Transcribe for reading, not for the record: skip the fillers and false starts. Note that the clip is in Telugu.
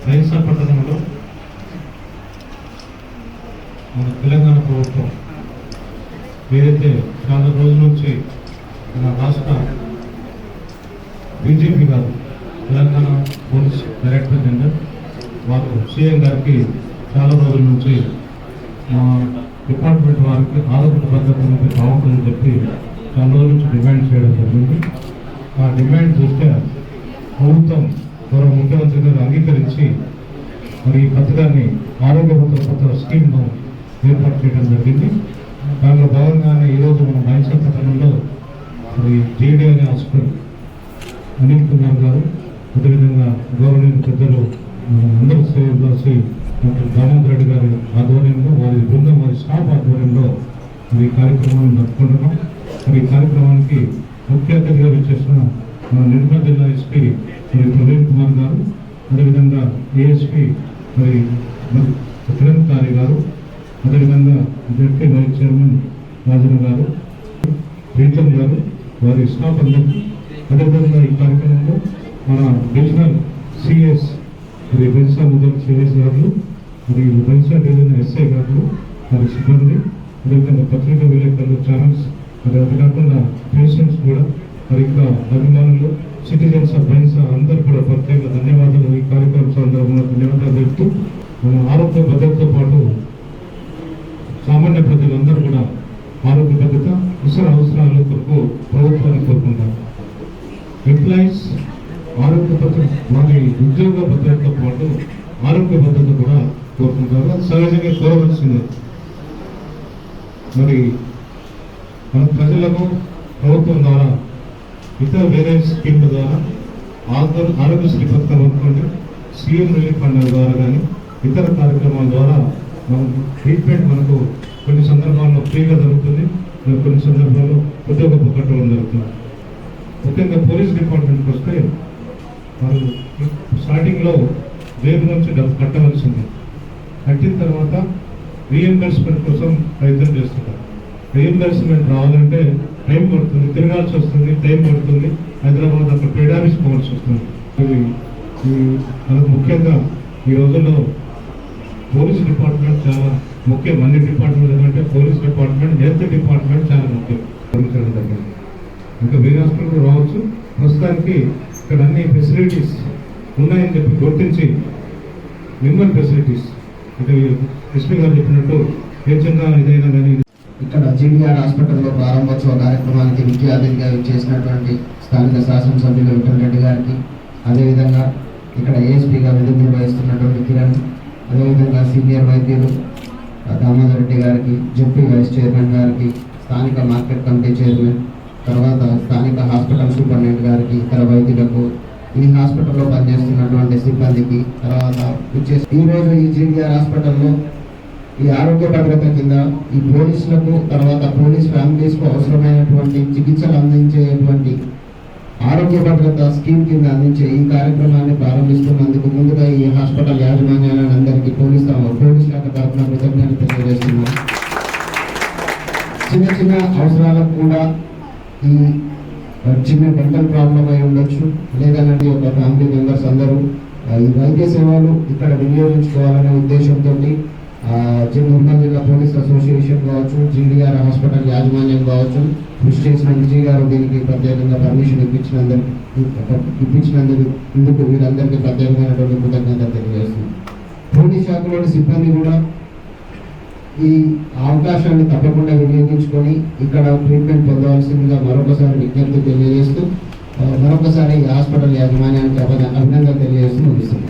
బైంసా పట్టణంలో మన తెలంగాణ ప్రభుత్వం ఏదైతే చాలా రోజుల నుంచి మన రాష్ట్ర బీజేపీ గారు తెలంగాణ పోలీస్ డైరెక్టర్ జనరల్ వారు సీఎం గారికి చాలా రోజుల నుంచి మా డిపార్ట్మెంట్ వారికి ఆరోగ్య భద్రత అనేది బాగుంటుందని చెప్పి చాలా రోజుల నుంచి డిమాండ్ చేయడం జరిగింది. ఆ డిమాండ్ చూస్తే ప్రభుత్వం గౌరవ ముఖ్యమంత్రి గారు అంగీకరించి మరి ఈ పథకాన్ని ఆరోగ్య భద్రత స్కీమ్ను ఏర్పాటు చేయడం జరిగింది. దానిలో భాగంగానే ఈరోజు మన బైంసా పట్టణంలో మరి జేడీఆర్ హాస్పిటల్ అనిల్ కుమార్ గారు, అదేవిధంగా గౌరవనీయ పెద్దలు అందరూ శ్రేయసి డాక్టర్ దామోదర్ రెడ్డి గారి ఆధ్వర్యంలో, వారి బృందం, వారి స్టాఫ్ ఆధ్వర్యంలో ఈ కార్యక్రమాన్ని జరుపుకుంటున్నాం. మరి ఈ కార్యక్రమానికి ముఖ్య అతిథిగా వచ్చేసిన మన నిర్మల్ జిల్లా ఎస్పీ మరి ప్రవీణ్ కుమార్ గారు, అదేవిధంగా ఏఎస్పీ మరి కిరణ్ కారి గారు, అదేవిధంగా జడ్పీ వైస్ చైర్మన్ రాజన్ గారు, ప్రీతం గారు, వారి స్టాఫ్ అందరికీ, అదేవిధంగా ఈ కార్యక్రమంలో మన డివిజనల్ సిఎస్ మరి బైంసా ముదల్ సిఎస్ గారు, మరి బైంసా డివిజన్ ఎస్ఐ గారు, వారి సిబ్బంది, అదేవిధంగా పత్రికా విలేకరులు, ఛానల్స్, మరి అది కాకుండా పేషెంట్స్ కూడా, మరి ఇంకా అభిమానులు, సిటిజన్స్ ఆఫ్ బైంసా అందరూ కూడా ప్రత్యేక ధన్యవాదాలు. ఈ కార్యక్రమం సందర్భంగా ధన్యవాదాలు చెప్తూ మన ఆరోగ్య భద్రతతో పాటు సామాన్య ప్రజలందరూ కూడా ఆరోగ్య భద్రత ఇతర అవసరాల కొరకు ప్రభుత్వాన్ని కోరుకుంటారు. ఎంప్లాయీస్ ఆరోగ్య భద్రత, వారి ఉద్యోగ భద్రతతో పాటు ఆరోగ్య భద్రత కూడా కోరుకుంటారు. అది సహజంగా కోరవలసిందే. మరి మన ప్రజలకు ప్రభుత్వం ద్వారా ఇతర వేరే స్కీమ్ల ద్వారా ఆరోగ్యశ్రీ పథకం అనుకోండి, సీఎం రిలీఫ్ ఫండ్ ద్వారా కానీ ఇతర కార్యక్రమాల ద్వారా మనం ట్రీట్మెంట్ మనకు కొన్ని సందర్భాల్లో ఫ్రీగా జరుగుతుంది, కొన్ని సందర్భాల్లో ఉద్యోగ కట్టడం జరుగుతుంది. ముఖ్యంగా పోలీస్ డిపార్ట్మెంట్కి వస్తే వారు స్టార్టింగ్లో జైలు నుంచి డబ్బు కట్టవలసింది, కట్టిన తర్వాత రీఎంబర్స్మెంట్ కోసం ప్రయత్నం చేస్తున్నారు. రీఎంబర్స్మెంట్ రావాలంటే టైం పడుతుంది, తిరగాల్సి వస్తుంది, టైం పడుతుంది, హైదరాబాద్ అక్కడ పేడ్ ఆఫీస్ పోవాల్సి వస్తుంది. మనకు ముఖ్యంగా ఈ రోజుల్లో పోలీస్ డిపార్ట్మెంట్ చాలా ముఖ్యం. అన్ని డిపార్ట్మెంట్ ఏంటంటే పోలీస్ డిపార్ట్మెంట్, హెల్త్ డిపార్ట్మెంట్ చాలా ముఖ్యం. ఇంకా వేరే హాస్పిటల్ రావచ్చు. ప్రస్తుతానికి ఇక్కడ అన్ని ఫెసిలిటీస్ ఉన్నాయని చెప్పి గుర్తించి మినిమం ఫెసిలిటీస్ అంటే ఎస్పీ గారు చెప్పినట్టు ఏ చిన్న ఇదైనా కానీ ఇక్కడ జీడీఆర్ హాస్పిటల్లో ప్రారంభోత్సవ కార్యక్రమానికి ముఖ్య అతిథిగా చేసినటువంటి స్థానిక శాసనసభ్యులు విఠల్ రెడ్డి గారికి, అదేవిధంగా ఇక్కడ ఏఎస్పీగా విధులు నిర్వహిస్తున్నటువంటి కిరణ్, అదేవిధంగా సీనియర్ వైద్యులు దామోదర్ రెడ్డి గారికి, జడ్పీ వైస్ చైర్మన్ గారికి, స్థానిక మార్కెట్ కమిటీ చైర్మన్, తర్వాత స్థానిక హాస్పిటల్ సూపరింటెండెంట్ గారికి, ఇతర వైద్యులకు, ఈ హాస్పిటల్లో పనిచేస్తున్నటువంటి సిబ్బందికి, తర్వాత ఈరోజు ఈ జీడీఆర్ హాస్పిటల్లో ఈ ఆరోగ్య భద్రత కింద ఈ పోలీసులకు, తర్వాత పోలీస్ ఫ్యామిలీస్కు అవసరమైనటువంటి చికిత్సలు అందించేటువంటి ఆరోగ్య భద్రత స్కీమ్ కింద అందించే ఈ కార్యక్రమాన్ని ప్రారంభిస్తున్నందుకు ముందుగా ఈ హాస్పిటల్ యాజమాన్యాలను అందరికీ పోలీస్ శాఖ తరఫున కృతజ్ఞతలు తెలియజేస్తున్నాను. చిన్న చిన్న అవసరాలకు కూడా ఈ చిన్న డెంటల్ ప్రాబ్లం అయి ఉండొచ్చు, లేదన్నది ఒక ఫ్యామిలీ మెంబర్స్ అందరూ ఈ వైద్య సేవలు ఇక్కడ వినియోగించుకోవాలనే ఉద్దేశంతో నిర్మల్ జిల్లా పోలీస్ అసోసియేషన్ కావచ్చు, జీడీఆర్ హాస్పిటల్ యాజమాన్యం కావచ్చు, కృషి చేసిన విజయ్ గారు దీనికి ప్రత్యేకంగా పర్మిషన్ ఇప్పించినందుకు వీరందరికీ ప్రత్యేకమైనటువంటి కృతజ్ఞతలు తెలియజేస్తుంది. పోలీస్ శాఖలోని సిబ్బంది కూడా ఈ అవకాశాన్ని తప్పకుండా వినియోగించుకొని ఇక్కడ ట్రీట్మెంట్ పొందవలసిందిగా మరొకసారి విజ్ఞప్తి తెలియజేస్తూ మరొకసారి ఈ హాస్పిటల్ యాజమాన్యానికి అభినందనలు తెలియజేస్తూ ముగిస్తుంది.